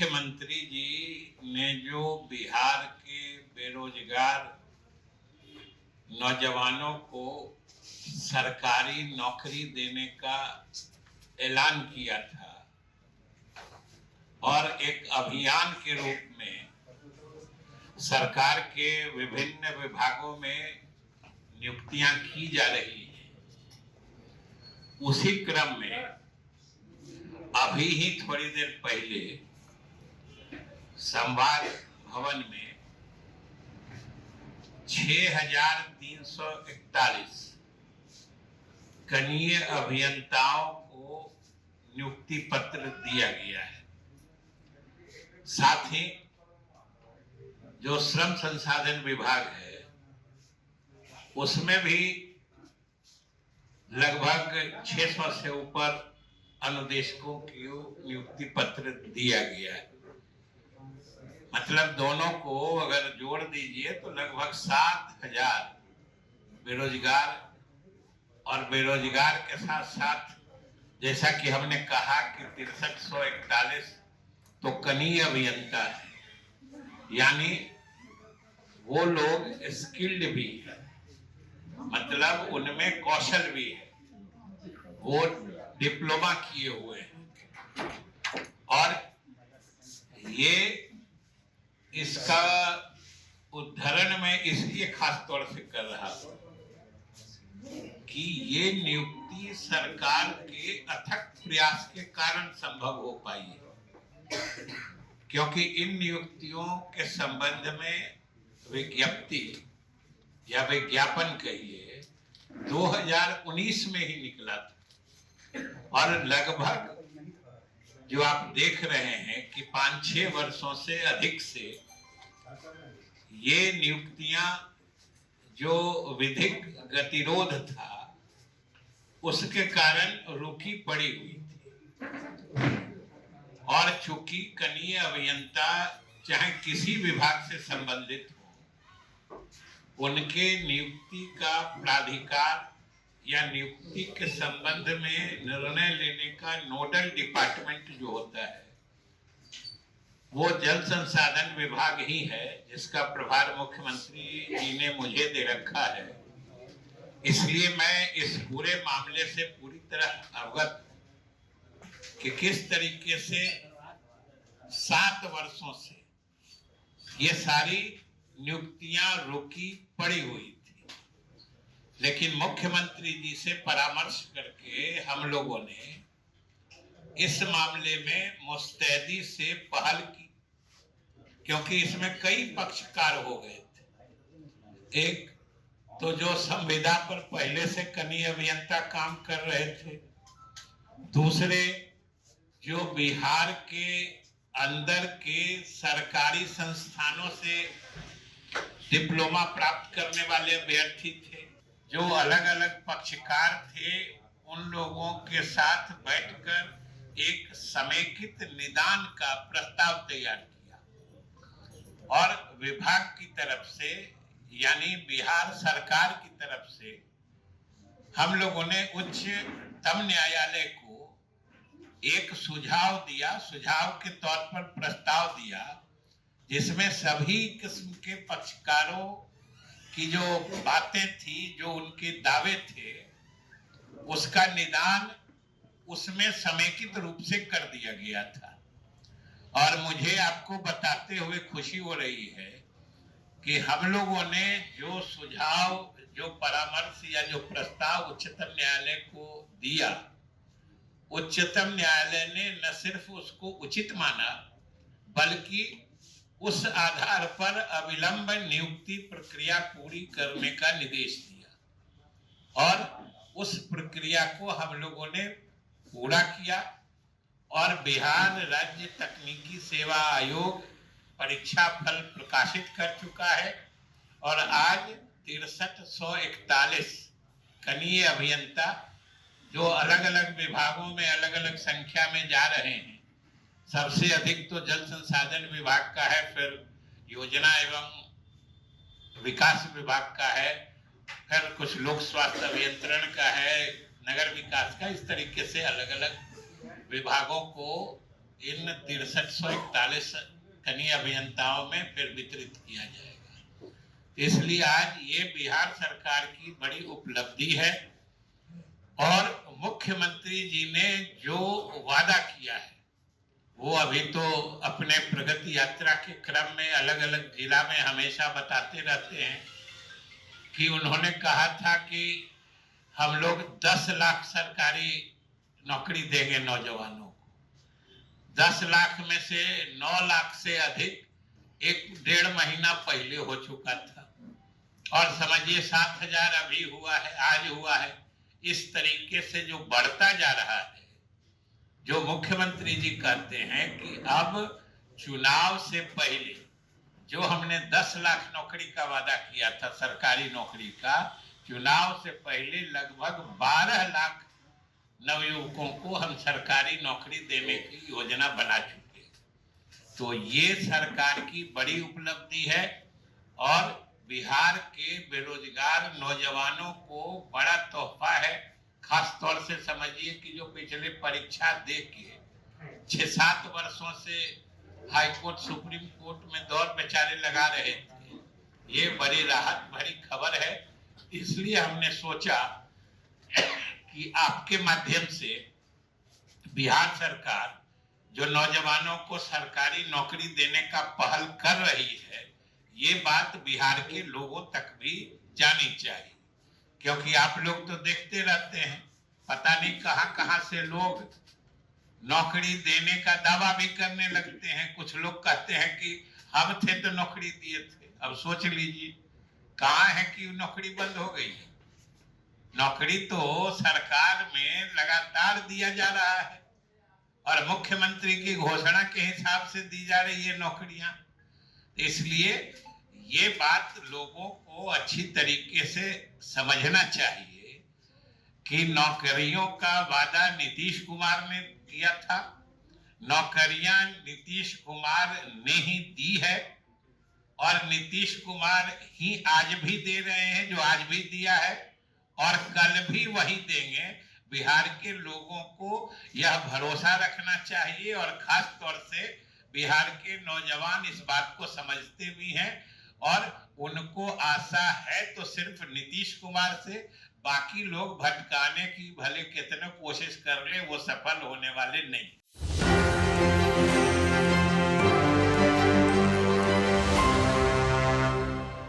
मुख्यमंत्री जी ने जो बिहार के बेरोजगार नौजवानों को सरकारी नौकरी देने का ऐलान किया था और एक अभियान के रूप में सरकार के विभिन्न विभागों में नियुक्तियां की जा रही हैं, उसी क्रम में अभी ही थोड़ी देर पहले संवाद भवन में 6,341 कनीय अभियंताओं को नियुक्ति पत्र दिया गया है। साथ ही जो श्रम संसाधन विभाग है उसमें भी लगभग 600 से ऊपर अनुदेशकों की नियुक्ति पत्र दिया गया है। मतलब दोनों को अगर जोड़ दीजिए तो लगभग 7,000 बेरोजगार और बेरोजगार के साथ साथ जैसा कि हमने कहा कि 6341 तो कनीय अभियंता है, यानी वो लोग स्किल्ड भी है, मतलब उनमें कौशल भी है, वो डिप्लोमा किए हुए हैं। और ये इसका उद्धरण मैं इसलिए खास तौर से कर रहा हूं कि ये नियुक्ति सरकार के अथक प्रयास के कारण संभव हो पाई है, क्योंकि इन नियुक्तियों के संबंध में विज्ञप्ति या विज्ञापन कहिए 2019 में ही निकला था और लगभग जो आप देख रहे हैं कि 5-6 वर्षों से अधिक से ये नियुक्तियां जो विधिक गतिरोध था उसके कारण रुकी पड़ी हुई थी। और चूंकि कनीय अभियंता चाहे किसी विभाग से संबंधित हो, उनके नियुक्ति का प्राधिकार या नियुक्ति के संबंध में निर्णय लेने का नोडल डिपार्टमेंट जो होता है वो जल संसाधन विभाग ही है, जिसका प्रभार मुख्यमंत्री जी ने मुझे दे रखा है। इसलिए मैं इस पूरे मामले से पूरी तरह अवगत कि किस तरीके से 7 वर्षों से ये सारी नियुक्तियां रुकी पड़ी हुई थी, लेकिन मुख्यमंत्री जी से परामर्श करके हम लोगों ने इस मामले में मुस्तैदी से पहल की, क्योंकि इसमें कई पक्षकार हो गए थे। एक तो जो संविदा पर पहले से कनीय अभियंता काम कर रहे थे, दूसरे जो बिहार के अंदर के सरकारी संस्थानों से डिप्लोमा प्राप्त करने वाले अभ्यर्थी थे, जो अलग अलग पक्षकार थे, उन लोगों के साथ बैठकर एक समेकित निदान का प्रस्ताव तैयार किया और विभाग की तरफ से यानी बिहार सरकार की तरफ से हम लोगों ने उच्चतम न्यायालय को एक सुझाव दिया, सुझाव के तौर पर प्रस्ताव दिया, जिसमें सभी किस्म के पक्षकारों की जो बातें थी, जो उनके दावे थे, उसका निदान उसमें समेकित रूप से कर दिया गया था। और मुझे आपको बताते हुए खुशी हो रही है कि हम लोगों ने जो सुझाव, जो परामर्श या जो प्रस्ताव उच्चतम न्यायालय को दिया, उच्चतम न्यायालय ने न सिर्फ उसको उचित माना बल्कि उस आधार पर अविलंब नियुक्ति प्रक्रिया पूरी करने का निर्देश दिया और उस प्रक्रिया को हम लोगों ने पूरा किया और बिहार राज्य तकनीकी सेवा आयोग परीक्षा फल प्रकाशित कर चुका है और आज 6341 कनीय अभियंता जो अलग अलग विभागों में अलग अलग संख्या में जा रहे हैं। सबसे अधिक तो जल संसाधन विभाग का है, फिर योजना एवं विकास विभाग का है, फिर कुछ लोक स्वास्थ्य अभियंत्रण का है, नगर विकास का, इस तरीके से अलग अलग विभागों को इन 6341 कनीय अभियंताओं में फिर वितरित किया जाएगा। इसलिए आज ये बिहार सरकार की बड़ी उपलब्धि है और मुख्यमंत्री जी ने जो वादा किया है वो अभी तो अपने प्रगति यात्रा के क्रम में अलग अलग जिला में हमेशा बताते रहते हैं कि उन्होंने कहा था कि हम लोग 10 लाख सरकारी नौकरी देंगे नौजवानों को। 10 लाख में से 9 लाख से अधिक 1-1.5 महीना पहले हो चुका था और समझिए 7,000 अभी हुआ है, आज हुआ है। इस तरीके से जो बढ़ता जा रहा है, जो मुख्यमंत्री जी कहते हैं कि अब चुनाव से पहले जो हमने 10 लाख नौकरी का वादा किया था सरकारी नौकरी का, चुनाव से पहले लगभग 12 लाख नवयुवकों को हम सरकारी नौकरी देने की योजना बना चुके हैं। तो ये सरकार की बड़ी उपलब्धि है और बिहार के बेरोजगार नौजवानों को बड़ा तोहफा है। खास तौर से समझिए कि जो पिछले परीक्षा दे के 6-7 वर्षों से हाई कोर्ट सुप्रीम कोर्ट में दौर बेचारे लगा रहे थे, ये बड़ी राहत भरी खबर है। इसलिए हमने सोचा कि आपके माध्यम से बिहार सरकार जो नौजवानों को सरकारी नौकरी देने का पहल कर रही है, ये बात बिहार के लोगों तक भी जानी चाहिए, क्योंकि आप लोग तो देखते रहते हैं, पता नहीं कहां कहां से लोग नौकरी देने का दावा भी करने लगते हैं। कुछ लोग कहते हैं कि हम थे तो नौकरी दिए थे। अब सोच लीजिए कहां है कि नौकरी बंद हो गई है। नौकरी तो सरकार में लगातार दिया जा रहा है और मुख्यमंत्री की घोषणा के हिसाब से दी जा रही है नौकरियां। इसलिए ये बात लोगों को अच्छी तरीके से समझना चाहिए कि नौकरियों का वादा नीतीश कुमार ने किया था, नौकरियां नीतीश कुमार ने ही दी है और नीतीश कुमार ही आज भी दे रहे हैं, जो आज भी दिया है और कल भी वही देंगे। बिहार के लोगों को यह भरोसा रखना चाहिए और खास तौर से बिहार के नौजवान इस बात को समझते भी हैं और उनको आशा है तो सिर्फ नीतीश कुमार से, बाकी लोग भटकाने की भले कितने कोशिश कर ले वो सफल होने वाले नहीं।